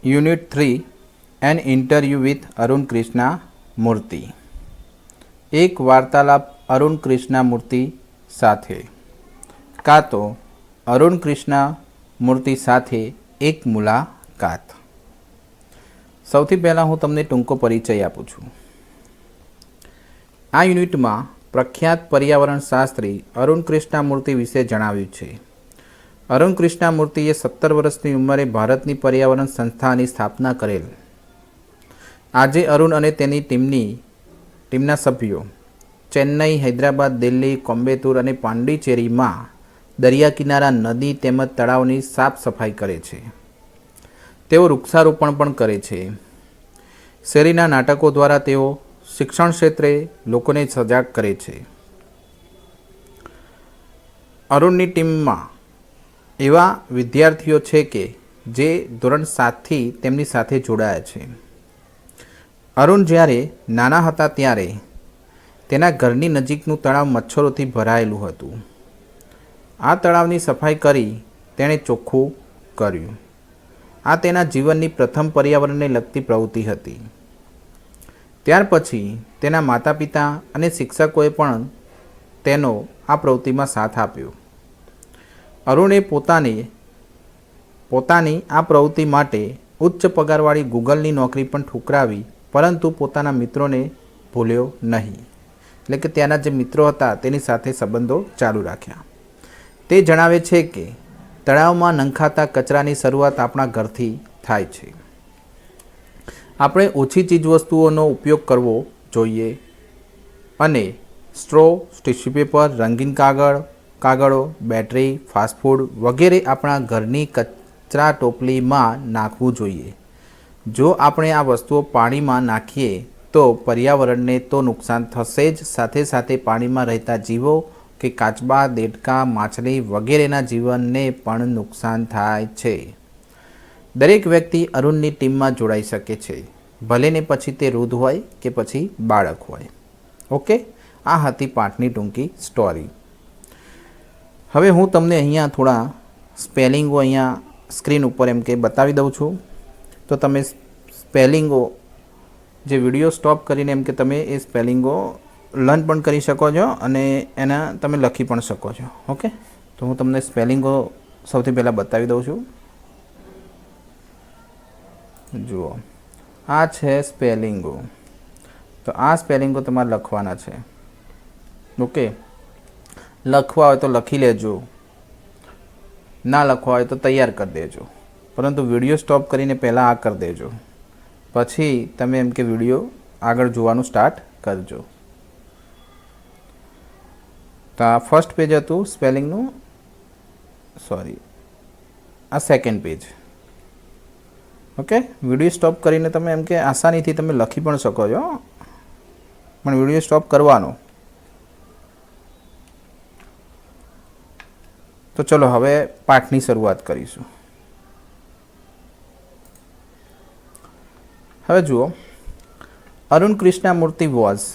Unit 3 an interview with Arun Krishna Murthy. એક વાર્તાલાપ અરુણ કૃષ્ણા મૂર્તિ સાથે, કાં તો અરુણ કૃષ્ણા મૂર્તિ સાથે એક મુલાકાત. સૌથી પહેલાં હું તમને ટૂંકો પરિચય આપું છું. આ યુનિટમાં પ્રખ્યાત પર્યાવરણ શાસ્ત્રી અરુણ કૃષ્ણા મૂર્તિ વિશે જણાવ્યું છે. અરુણ કૃષ્ણા મૂર્તિએ 17 વર્ષની ઉંમરે ભારતની પર્યાવરણ સંસ્થાની સ્થાપના કરેલ. આજે અરુણ અને તેની ટીમના સભ્યો ચેન્નઈ, હૈદરાબાદ, દિલ્હી, કોમ્બેતુર અને પાંડિચેરીમાં દરિયા કિનારા, નદી તેમજ તળાવની સાફ સફાઈ કરે છે. તેઓ વૃક્ષારોપણ પણ કરે છે. શેરીના નાટકો દ્વારા તેઓ શિક્ષણ ક્ષેત્રે લોકોને સજાગ કરે છે. અરુણની ટીમમાં એવા વિદ્યાર્થીઓ છે કે જે ધોરણ 7થી તેમની સાથે જોડાયા છે. અરુણ જ્યારે નાના હતા ત્યારે તેના ઘરની નજીકનું તળાવ મચ્છરોથી ભરાયેલું હતું. આ તળાવની સફાઈ કરી તેણે ચોખ્ખું કર્યું. આ તેના જીવનની પ્રથમ પર્યાવરણને લગતી પ્રવૃત્તિ હતી. ત્યાર પછી તેના માતા પિતા અને શિક્ષકોએ પણ તેનો આ પ્રવૃત્તિમાં સાથ આપ્યો. અરુણે પોતાની આ પ્રવૃત્તિ માટે ઉચ્ચ પગારવાળી ગૂગલની નોકરી પણ ઠુકરાવી, પરંતુ પોતાના મિત્રોને ભૂલ્યો નહીં. એટલે કે ત્યાંના જે મિત્રો હતા તેની સાથે સંબંધો ચાલુ રાખ્યા. તે જણાવે છે કે તળાવમાં નંખાતા કચરાની શરૂઆત આપણા ઘરથી થાય છે. આપણે ઓછી ચીજવસ્તુઓનો ઉપયોગ કરવો જોઈએ અને સ્ટ્રો, ટિશ્યુ પેપર, રંગીન કાગળો, બેટરી, ફાસ્ટફૂડ વગેરે આપણા ઘરની કચરા ટોપલીમાં નાખવું જોઈએ. જો આપણે આ વસ્તુઓ પાણીમાં નાખીએ તો પર્યાવરણને તો નુકસાન થશે જ, સાથે સાથે પાણીમાં રહેતા જીવો કે કાચબા, દેડકા, માછલી વગેરેના જીવનને પણ નુકસાન થાય છે. દરેક વ્યક્તિ અરુણની ટીમમાં જોડાઈ શકે છે, ભલે ને પછી તે વૃદ્ધ હોય કે પછી બાળક હોય. ઓકે, આ હતી પાઠની ટૂંકી સ્ટોરી. હવે હું તમને અહીંયા થોડા સ્પેલિંગો અહીંયા સ્ક્રીન ઉપર એમ કે બતાવી દઉં છું. તો તમે સ્પેલિંગો જે વિડીયો સ્ટોપ કરીને એમ કે તમે એ સ્પેલિંગો લર્ન પણ કરી શકો છો અને એના તમે લખી પણ શકો છો. ઓકે, તો હું તમને સ્પેલિંગો સૌથી પહેલાં બતાવી દઉં છું. જુઓ, આ છે સ્પેલિંગો. તો આ સ્પેલિંગો તમારે લખવાના છે. ઓકે, લખવા હોય તો લખી લેજો, ના લખવા હોય તો તૈયાર કરી દેજો, પરંતુ વિડીયો સ્ટોપ કરીને પહેલાં આ કરી દેજો, પછી તમે એમ કે વિડીયો આગળ જોવાનું સ્ટાર્ટ કરજો. તો આ ફર્સ્ટ પેજ હતું સ્પેલિંગનું, સોરી આ second page. Okay, video stop કરીને તમે એમ કે આસાનીથી તમે લખી પણ શકો છો, પણ વિડીયો સ્ટોપ કરવાનો. તો ચલો હવે પાઠની શરૂઆત કરીશું. હવે જુઓ, અરુણ કૃષ્ણા મૂર્તિ was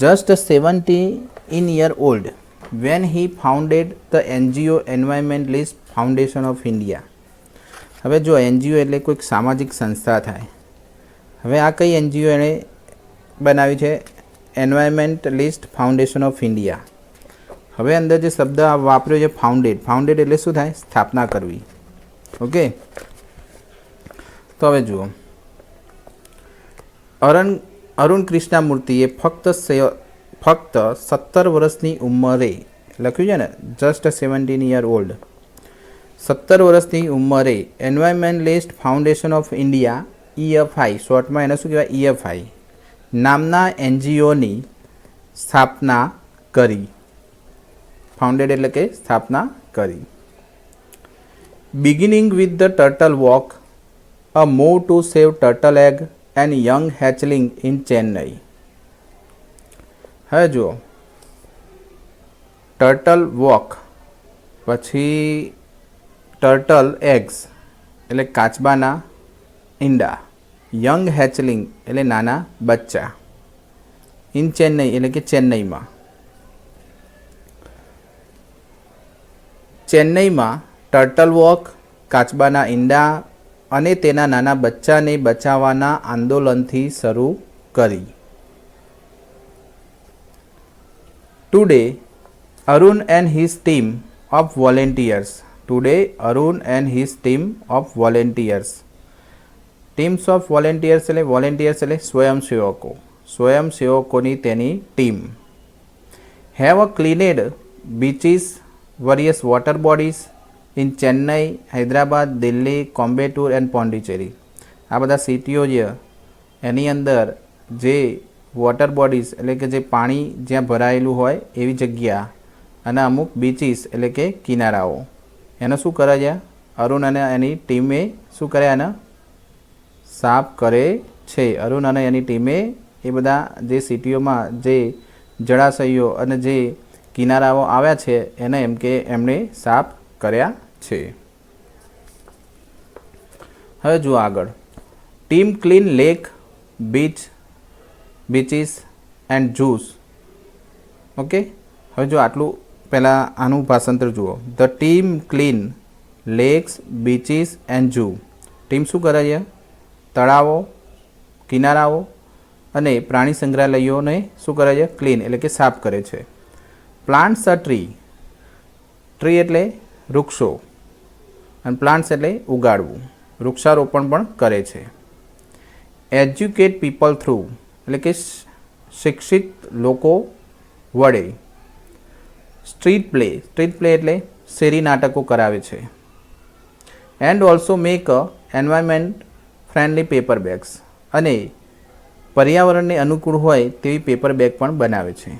just 17 years old when he founded the NGO Environmentalist Foundation of India. હવે જો NGO એટલે કોઈક સામાજિક સંસ્થા થાય. હવે આ કઈ NGO એણે બનાવી છે? Environmentalist foundation of India. હવે અંદર જે શબ્દ વાપર્યો છે ફાઉન્ડેડ એટલે શું થાય? સ્થાપના કરવી. ઓકે, તો હવે જુઓ, અરુણ કૃષ્ણા મૂર્તિએ ફક્ત 17 વર્ષની ઉંમરે, લખ્યું છે ને જસ્ટ 17 years old, 17 વર્ષની ઉંમરે environmentalist foundation of India EFI, શોર્ટમાં એને શું કહેવાય? EFI નામના NGOની સ્થાપના કરી. ફાઉન્ડેડ એટલે કે સ્થાપના કરી. Beginning with the turtle walk, a move to save turtle egg and young hatchling in Chennai. હવે જુઓ, ટર્ટલ વોક, પછી ટર્ટલ એગ્સ એટલે કાચબાના ઈંડા, યંગ હેચલિંગ એટલે નાના બચ્ચા, ઇન ચેન્નઈ એટલે કે ચેન્નઈમાં. ચેન્નઈમાં ટર્ટલ વોક, કાચબાના ઈંડા અને તેના નાના બચ્ચાને બચાવવાના આંદોલનથી શરૂ કરી. Today, Arun and his team of volunteers. Today, Arun and his team of volunteers. Teams of volunteers એટલે volunteers એટલે સ્વયંસેવકો. સ્વયંસેવકોની તેની team. Have cleaned beaches, various water bodies in Chennai, Hyderabad, Delhi, Coimbatore and Pondicherry. આ બધા સિટીઓ છે એની અંદર જે water bodies એટલે કે જે પાણી જ્યાં ભરાયેલું હોય એવી જગ્યા અને અમુક બીચીસ એટલે કે કિનારાઓ એનો શું કરે છે અરુણ અને એની ટીમે શું કરે એને સાફ કરે છે. અરુણ અને એની ટીમે એ બધા જે સિટીઓમાં જે જળાશયો અને જે કિનારાઓ આવ્યા છે એને એમ કે એમણે સાફ કર્યા છે. હવે જુઓ આગળ. Team clean lake, beaches and zoos. Okay, હવે જો આટલું પહેલાં આનું ભાષાંતર જુઓ. The team clean lakes, beaches and zoo. Team શું કરે છે? તળાવો, કિનારાઓ અને પ્રાણી સંગ્રહાલયોને શું કરે છે? ક્લીન એટલે કે સાફ કરે છે. Plants a tree. ટ્રી એટલે વૃક્ષો અને પ્લાન્ટ્સ એટલે ઉગાડવું. વૃક્ષારોપણ પણ કરે છે. એજ્યુકેટ પીપલ થ્રુ એટલે કે શિક્ષિત લોકો વડે. સ્ટ્રીટ પ્લે એટલે શેરી નાટકો કરાવે છે. And also make a environment friendly paper bags અને પર્યાવરણને અનુકૂળ હોય તેવી પેપર બેગ પણ બનાવે છે.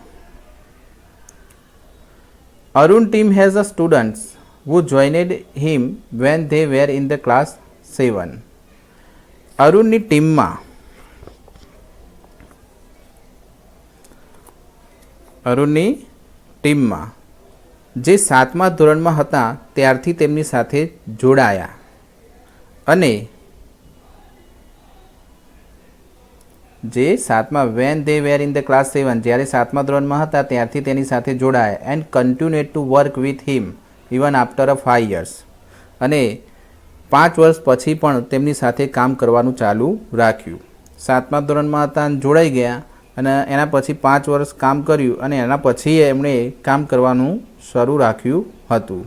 Arun team has a students who joined him when they were in the class 7. અરુણની ટીમમાં જે 7મા ધોરણમાં હતા ત્યારથી તેમની સાથે જોડાયા અને જે 7મા when they were in the class 7 જ્યારે 7મા ધોરણમાં હતા ત્યારથી તેની સાથે જોડાયા. And continued to work with him even after a 5 years. અને 5 વર્ષ પછી પણ તેમની સાથે કામ કરવાનું ચાલુ રાખ્યું. 7મા ધોરણમાં હતા અને જોડાઈ ગયા અને એના પછી 5 વર્ષ કામ કર્યું અને એના પછી એમણે કામ કરવાનું શરૂ રાખ્યું હતું.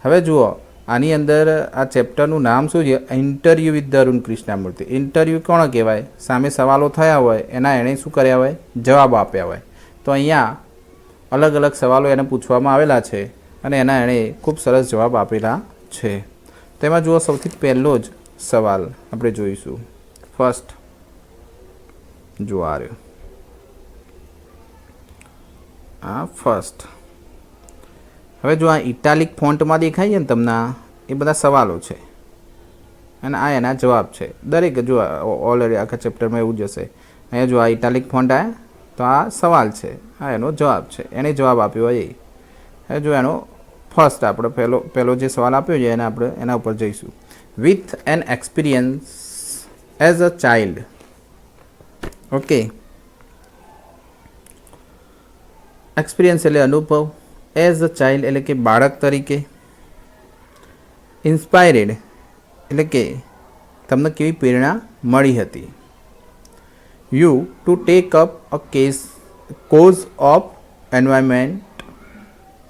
હવે જુઓ આની અંદર આ ચેપ્ટરનું નામ શું છે? Interview with Arun Krishnamurthy. Interview કોણ કહેવાય? સામે સવાલો થયા હોય એના એણે શું કર્યા હોય? જવાબ આપ્યા હોય. તો અહીંયા અલગ અલગ સવાલો એને પૂછવામાં આવેલા છે અને એના એણે ખૂબ સરસ જવાબ આપેલા છે. તેમાં જુઓ સૌથી પહેલો જ સવાલ આપણે જોઈશું. ફર્સ્ટ જુઓ આ રહ્યો. આ ફર્સ્ટ. હવે જો આ ઇટાલિક ફોન્ટમાં દેખાય છે ને તમને એ બધા સવાલો છે અને આ એના જવાબ છે. દરેક જો ઓલરેડી આખા ચેપ્ટરમાં એવું જ હશે. અહીંયા જો આ ઇટાલિક ફોન્ટ આવ્યા તો આ સવાલ છે, આ એનો જવાબ છે. એને જવાબ આપ્યો હોય એ. હવે જો એનો ફર્સ્ટ આપણે પહેલો જે સવાલ આપ્યો છે એને આપણે એના ઉપર જઈશું. With an experience as a child. Okay, experience એટલે અનુભવ, એઝ અ ચાઇલ્ડ એટલે કે બાળક તરીકે, ઇન્સ્પાયર્ડ એટલે કે તમને કેવી પ્રેરણા મળી હતી. You to take up a cause of environment.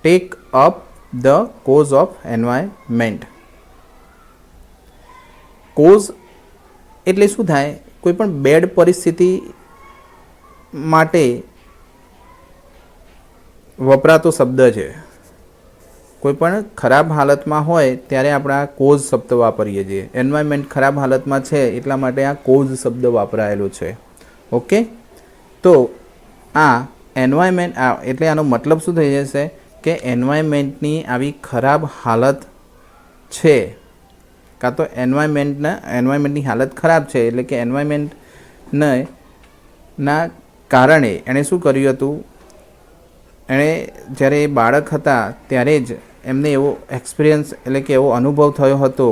Tech up the cause of environment. Cause એટલે શું થાય? કોઈ પણ બેડ પરિસ્થિતિ માટે વપરાતો શબ્દ છે. કોઈ પણ ખરાબ હાલતમાં હોય ત્યારે આપણે આ કોઝ શબ્દ વાપરીએ છીએ. એન્વાયરમેન્ટ ખરાબ હાલતમાં છે એટલા માટે આ કોઝ શબ્દ વાપરાયેલો છે. ઓકે, તો આ એન્વાયરમેન્ટ એટલે આનો મતલબ શું થઈ જશે કે એન્વાયરમેન્ટની આવી ખરાબ હાલત છે કાં તો એન્વાયરમેન્ટની હાલત ખરાબ છે એટલે કે એન્વાયરમેન્ટના કારણે એણે શું કર્યું હતું? એણે જ્યારે એ બાળક હતા ત્યારે જ એમને એવો એક્સપિરિયન્સ એટલે કે એવો અનુભવ થયો હતો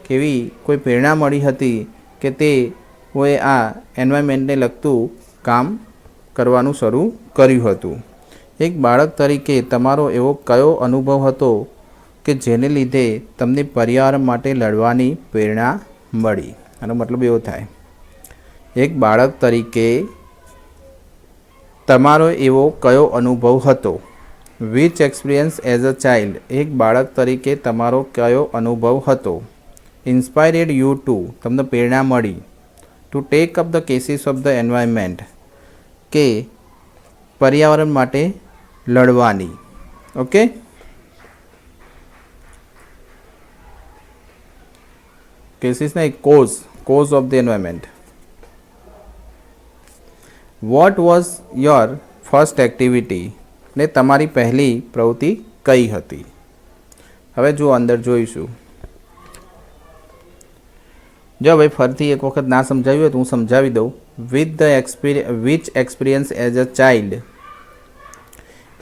કે એવી કોઈ પ્રેરણા મળી હતી કે તેઓએ આ એન્વાયરમેન્ટને લગતું કામ કરવાનું શરૂ કર્યું હતું. એક બાળક તરીકે તમારો એવો કયો અનુભવ હતો કે જેને લીધે તમને પર્યાવરણ માટે લડવાની પ્રેરણા મળી. આનો મતલબ એવો થાય, એક બાળક તરીકે તમારો એવો કયો અનુભવ હતો? Which experience as a child, એક બાળક તરીકે તમારો કયો અનુભવ હતો? ઇન્સ્પાયરેડ યુ ટુ, તમને પ્રેરણા મળી. To take up the cases of the environment, કે પર્યાવરણ માટે લડવાની. ઓકે, કેસીસ નહીં, cause of the environment. What was your first activity, ને તમારી પહેલી પ્રવૃત્તિ કઈ હતી? હવે જો અંદર જોઈશું. જો ભાઈ ફરીથી એક વખત ના સમજાવ્યું હોય તો હું સમજાવી દઉં. Which experience as a child,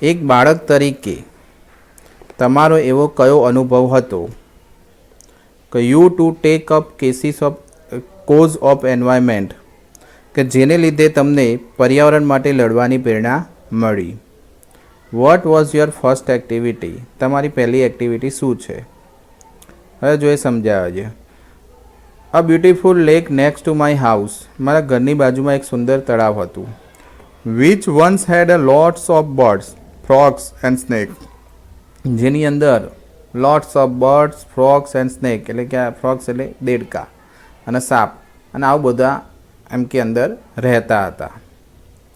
એક બાળક તરીકે તમારો એવો કયો અનુભવ હતો કે you to take up cases of cause of environment, કે જેને લીધે તમને પર્યાવરણ માટે લડવાની પ્રેરણા મળી. What was your first activity, તમારી પહેલી એક્ટિવિટી શું છે? હવે જો એ સમજાવે છે. A beautiful lake next to my house, મારા ઘરની બાજુમાં એક સુંદર તળાવ હતું. Which once had a lots of birds, frogs and snake, જેની અંદર lots of birds, frogs and snake, એટલે કે ફ્રોગ્સ એટલે દેડકા અને સાપ અને આવું બધા એમ કે અંદર રહેતા હતા.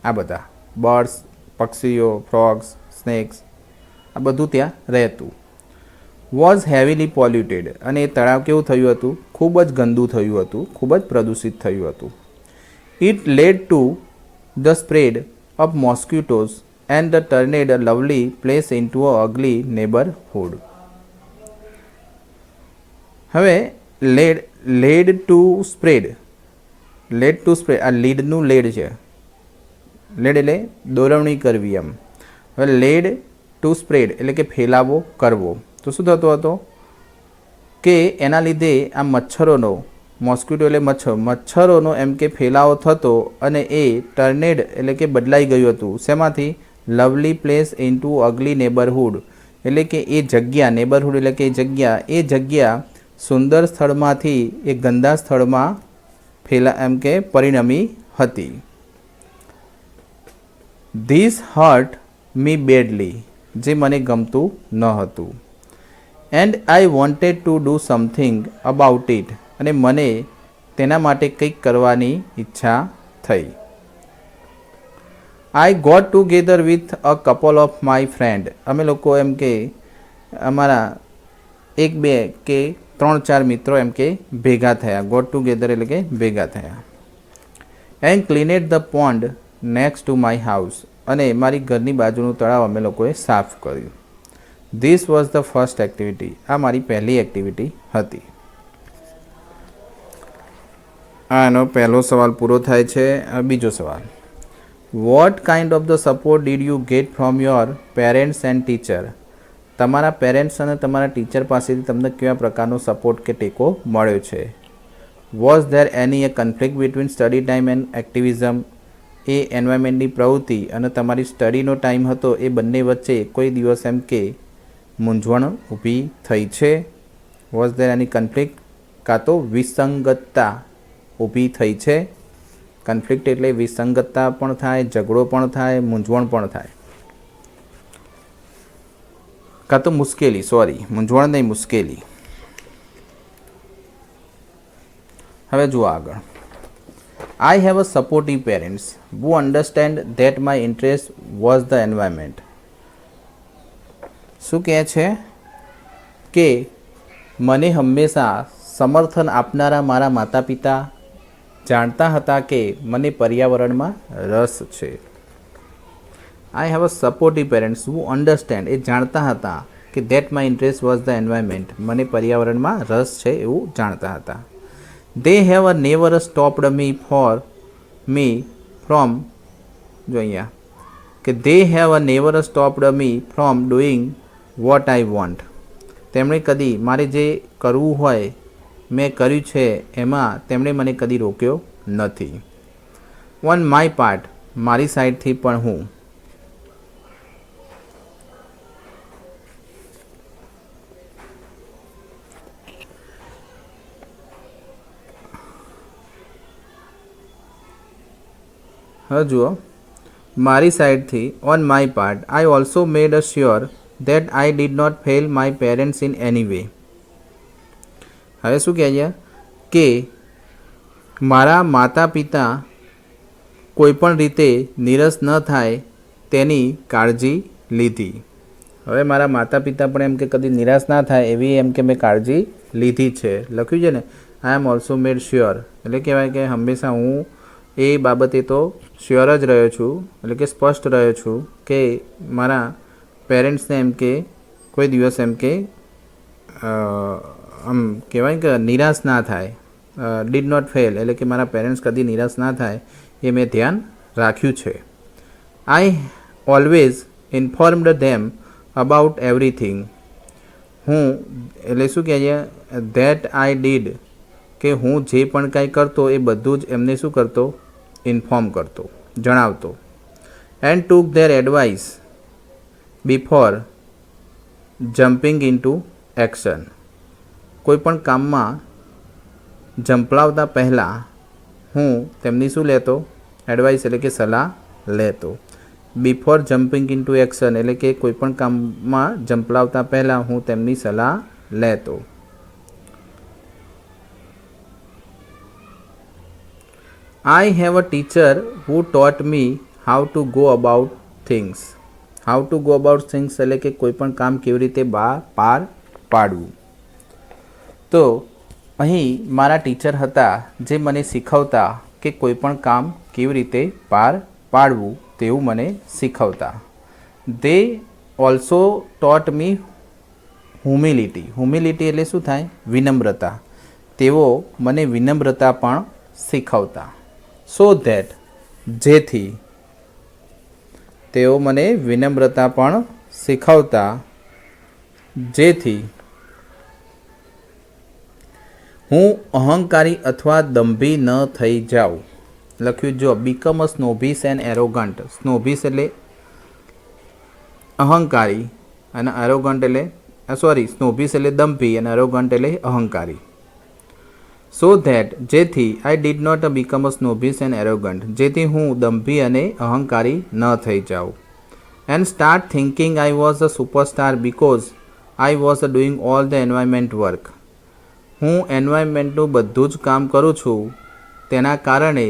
આ બધા બર્ડ્સ, પક્ષીઓ, ફ્રોગ્સ, સ્નેક્સ, આ બધું ત્યાં રહેતું. વોઝ હેવીલી પોલ્યુટેડ, અને એ તળાવ કેવું થયું હતું? ખૂબ જ ગંદુ થયું હતું, ખૂબ જ પ્રદૂષિત થયું હતું. It led to the spread of mosquitoes and the turned a lovely place into a ugly neighbourhood. હવે લેડ ટુ સ્પ્રેડ, આ લીડનું લેડ છે. લેડ એટલે દોરવણી કરવી એમ. હવે લેડ ટુ સ્પ્રેડ એટલે કે ફેલાવો કરવો. તો શું થતો હતો કે એના લીધે આ મચ્છરોનો, મોસ્કિટો એટલે મચ્છરોનો એમ કે ફેલાવો થતો, અને એ ટર્નેડ એટલે કે બદલાઈ ગયું હતું. શેમાંથી? લવલી પ્લેસ ઇન્ટુ અગલી નેબરહુડ, એટલે કે એ જગ્યા, નેબરહુડ એટલે કે એ જગ્યા સુંદર સ્થળમાંથી એ ગંદા સ્થળમાં એમ કે પરિણમી હતી. ધીસ હર્ટ મી બેડલી, જે મને ગમતું ન હતું. And I wanted to do something about it, અને મને તેના માટે કંઈક કરવાની ઈચ્છા થઈ. I got together with a couple of my friend, અમે લોકો એમ કે અમારા 1-2 કે 3-4 મિત્રો એમ કે ભેગા થયા. ગોટ ટુગેધર એટલે કે ભેગા થયા. And cleaned the pond next to my house, અને મારી ઘરની બાજુનું તળાવ અમે લોકોએ સાફ કર્યું. This was the first activity, આ મારી પહેલી એક્ટિવિટી હતી. આનો પહેલો સવાલ પૂરો થાય છે. બીજો સવાલ. What kind of the support did you get from your parents and teacher, તમારા પેરેન્ટ્સ અને તમારા ટીચર પાસેથી તમને કેવા પ્રકારનો સપોર્ટ કે ટેકો મળ્યો છે? Was there any a conflict between study time and activism, એ એન્વાયરમેન્ટની પ્રવૃત્તિ અને તમારી સ્ટડીનો ટાઈમ હતો એ બંને વચ્ચે કોઈ દિવસ એમ કે મૂંઝવણ ઊભી થઈ છે? વોઝ ધેર એની કન્ફ્લિક્ટ, કાં તો વિસંગતતા ઊભી થઈ છે. કન્ફ્લિક્ટ એટલે વિસંગતતા પણ થાય, ઝઘડો પણ થાય, મૂંઝવણ પણ થાય, કાં તો મુશ્કેલી, મૂંઝવણ નહીં, મુશ્કેલી. હવે જુઓ આગળ. I have a supportive parents who understand that my interest was the environment. શું કહે છે કે મને હંમેશા સમર્થન આપનારા મારા માતા પિતા જાણતા હતા કે મને પર્યાવરણમાં રસ છે. I have a supportive parents who understand, એ જાણતા હતા કે that my interest was the environment, મને પર્યાવરણમાં રસ છે એવું જાણતા હતા. They have never stopped me from, જો અહીંયા કે they have never stopped me from doing what I want. તેમણે કદી મારે જે કરવું હોય મેં કર્યું છે એમાં તેમણે મને કદી રોક્યો નથી. On my part, મારી સાઈડથી પણ હું. હવે જુઓ, મારી સાઈડથી on my part I also made a sure that I did not fail my parents in any way. હવે શું કહે છે કે મારા માતા પિતા કોઈપણ રીતે નિરસ ન થાય તેની કાળજી લીધી. હવે મારા માતા પિતા પણ એમ કે કદી નિરાશ ના થાય એવી એમ કે મેં કાળજી લીધી છે. લખ્યું છે ને, આઈ એમ ઓલ્સો મેડ શ્યોર, એટલે કહેવાય કે હંમેશા હું એ બાબતે તો શ્યોર જ રહ્યો છું, એટલે કે સ્પષ્ટ રહ્યો છું કે મારા પેરેન્ટ્સને એમ કે કોઈ દિવસ એમ કે આમ કહેવાય કે નિરાશ ના થાય. ડીડ નોટ ફેલ એટલે કે મારા પેરેન્ટ્સ કદી નિરાશ ના થાય એ મેં ધ્યાન રાખ્યું છે. I always informed them about everything. હું એટલે શું કહે છે ધેટ આઈ ડીડ કે હું જે પણ કાંઈ કરતો એ બધું જ એમને શું કરતો, ઇન્ફોર્મ કરતો, જણાવતો. And took their advice before jumping into action. કોઈપણ કામમાં ઝંપલાવતા પહેલાં હું તેમની શું લેતો, એડવાઇસ એટલે કે સલાહ લેતો. બિફોર જમ્પિંગ ઇન્ટુ એક્શન એટલે કે કોઈપણ કામમાં ઝંપલાવતા પહેલાં હું તેમની સલાહ લેતો. I have a teacher who taught me how to go about things. How to go about things એટલે કે કોઈપણ કામ કેવી રીતે પાર પાડવું. તો અહીં મારા ટીચર હતા જે મને શીખવતા કે કોઈપણ કામ કેવી રીતે પાર પાડવું તેવું મને શીખવતા. They also taught me humility. Humility એટલે શું થાય, વિનમ્રતા. તેઓ મને વિનમ્રતા પણ શીખવતા. સો ધેટ જેથી, તેઓ મને વિનમ્રતા પણ શીખવતા જેથી હું અહંકારી અથવા દંભી ન થઈ જાઉં. લખ્યું જો, become a snobbish and arrogant. સ્નોબિશ એટલે અહંકારી અને એરોગન્ટ એટલે સ્નોબિશ એટલે દંભી અને એરોગન્ટ એટલે અહંકારી. સો ધેટ જેથી I did not become a snobbish and arrogant, જેથી હું દંભી અને અહંકારી ન થઈ જાઉં. And start thinking I was a superstar because I was doing all the environment work. હું એન્વાયરમેન્ટનું બધું જ કામ કરું છું તેના કારણે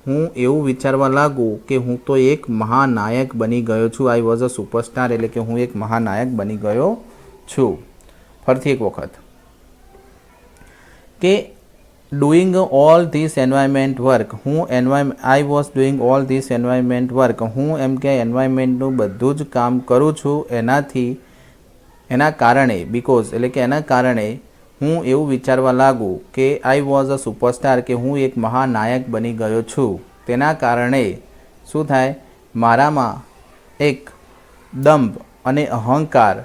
હું એવું વિચારવા લાગું કે હું તો એક મહાનાયક બની ગયો છું. આઈ વોઝ અ સુપરસ્ટાર એટલે કે હું એક મહાનાયક બની ગયો છું. ફરીથી એક વખત કે doing all this environment work, I was doing all this environment work, હું એમ કે એન્વાયરમેન્ટનું બધું જ કામ કરું છું એના કારણે, બીકોઝ એટલે કે એના કારણે હું એવું વિચારવા લાગું કે આઈ વોઝ અ સુપરસ્ટાર કે હું એક મહાનાયક બની ગયો છું. તેના કારણે શું થાય, મારામાં એક દંભ અને અહંકાર,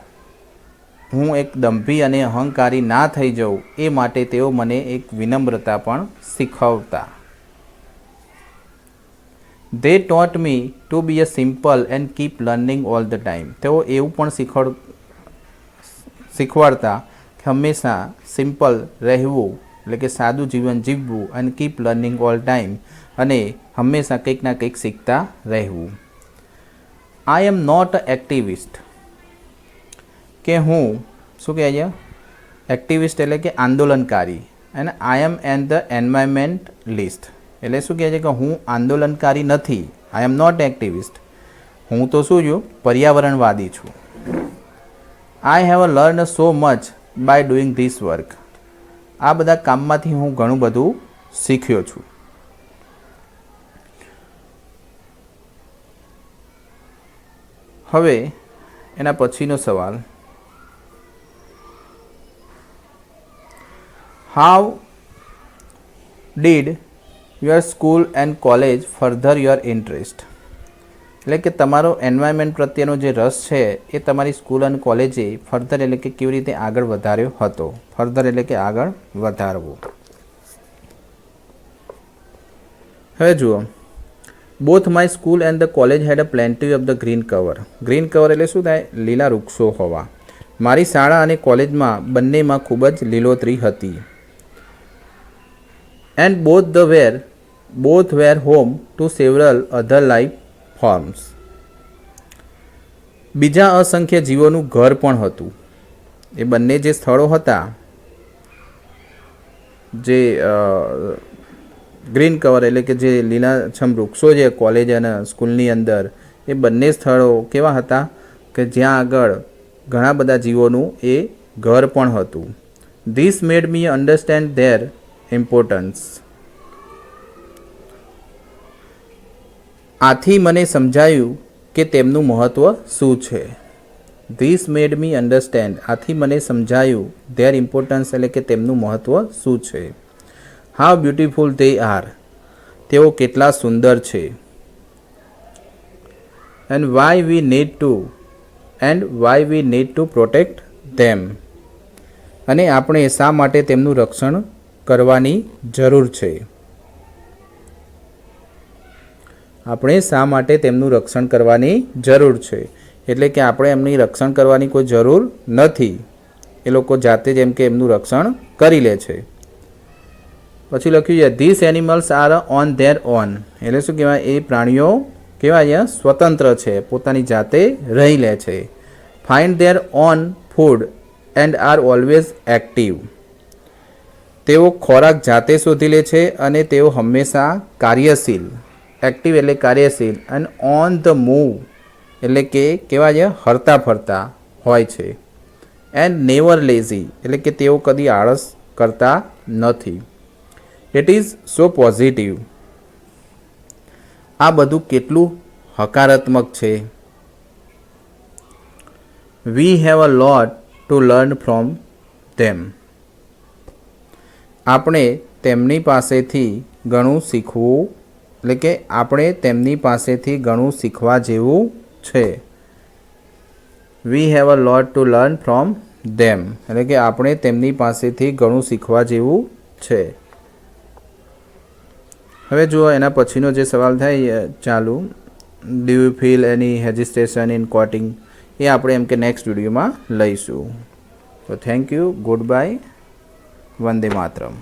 હું એક દંભી અને અહંકારી ના થઈ જાઉં એ માટે તેઓ મને એક વિનમ્રતા પણ શીખવતા. They taught me to be a simple and keep learning all the time. તેઓ એવું પણ શીખવાડતા કે હંમેશા સિમ્પલ રહેવું એટલે કે સાદું જીવન જીવવું અને કીપ લર્નિંગ ઓલ ટાઈમ અને હંમેશા કંઈક ના કંઈક શીખતા રહેવું. આઈ એમ નોટ અ એક્ટિવિસ્ટ કે હું શું કહે છે, એક્ટિવિસ્ટ એટલે કે આંદોલનકારી. અને આઈ એમ એન ધ એન્વાયરમેન્ટલિસ્ટ એટલે શું કહે છે કે હું આંદોલનકારી નથી. આઈ એમ નોટ એક્ટિવિસ્ટ, હું તો શું છું, પર્યાવરણવાદી છું. I have learn so much bye doing this work. આ બધા કામમાંથી હું ઘણું બધું શીખ્યો છું. હવે એના પછીનો સવાલ, how did your school and college further your interest. એટલે કે તમારો એન્વાયરમેન્ટ પ્રત્યેનો જે રસ છે એ તમારી સ્કૂલ અને કોલેજે ફર્ધર એટલે કે કેવી રીતે આગળ વધાર્યો હતો. ફર્ધર એટલે કે આગળ વધારવો. હવે જુઓ, both my school and the college had a plenty of the green cover. Green cover એટલે શું થાય, લીલા વૃક્ષો હોવા. મારી શાળા અને કોલેજમાં બંનેમાં ખૂબ જ લીલોતરી હતી. And both the were both were home to several other life forms. બીજા અસંખ્ય જીવોનું ઘર પણ હતું. એ બંને જે સ્થળો હતા, જે ગ્રીન કવર એટલે કે જે લીલાછમ વૃક્ષો જે કોલેજ અને સ્કૂલની અંદર, એ બંને સ્થળો કેવા હતા કે જ્યાં આગળ ઘણા બધા જીવોનું એ ઘર પણ હતું. This made me understand there importance. આથી મને સમજાયું કે તેમનું મહત્ત્વ શું છે. ધીસ મેડ મી અન્ડરસ્ટેન્ડ, આથી મને સમજાયું ધેર ઇમ્પોર્ટન્સ એટલે કે તેમનું મહત્ત્વ શું છે. હાઉ બ્યુટિફુલ ધે આર, તેઓ કેટલા સુંદર છે. And why we need to protect them, અને આપણે શા માટે તેમનું રક્ષણ કરવાની જરૂર છે. આપણે શા માટે તેમનું રક્ષણ કરવાની જરૂર છે એટલે કે આપણે એમની રક્ષણ કરવાની કોઈ જરૂર નથી. એ લોકો જાતે જ એમ કે એમનું રક્ષણ કરી લે છે. પછી લખ્યું છે this animals are on there on, એટલે શું કહેવાય, એ પ્રાણીઓ કેવા અહીંયા સ્વતંત્ર છે, પોતાની જાતે રહી લે છે. Find there on food and are always active, તેઓ ખોરાક જાતે શોધી લે છે અને તેઓ હંમેશા કાર્યશીલ, એક્ટિવ એટલે કાર્યશીલ, અને ઓન ધ મૂવ એટલે કે કેવા છે હરતા ફરતા હોય છે. એન્ડ નેવર લેઝી એટલે કે તેઓ કદી આળસ કરતા નથી. ઇટ ઇઝ સો પોઝિટિવ, આ બધું કેટલું હકારાત્મક છે. We have a lot to learn from them, આપણે તેમની પાસેથી ઘણું શીખવું, એટલે કે આપણે તેમની પાસેથી ઘણું શીખવા જેવું છે. We have a lot to learn from them એટલે કે આપણે તેમની પાસેથી ઘણું શીખવા જેવું છે. હવે જુઓ એના પછીનો જે સવાલ થાય ચાલુ, do you feel any hesitation in coating, એ આપણે એમ કે નેક્સ્ટ વિડીયોમાં લઈશું. તો thank you, good bye, Vande Mataram.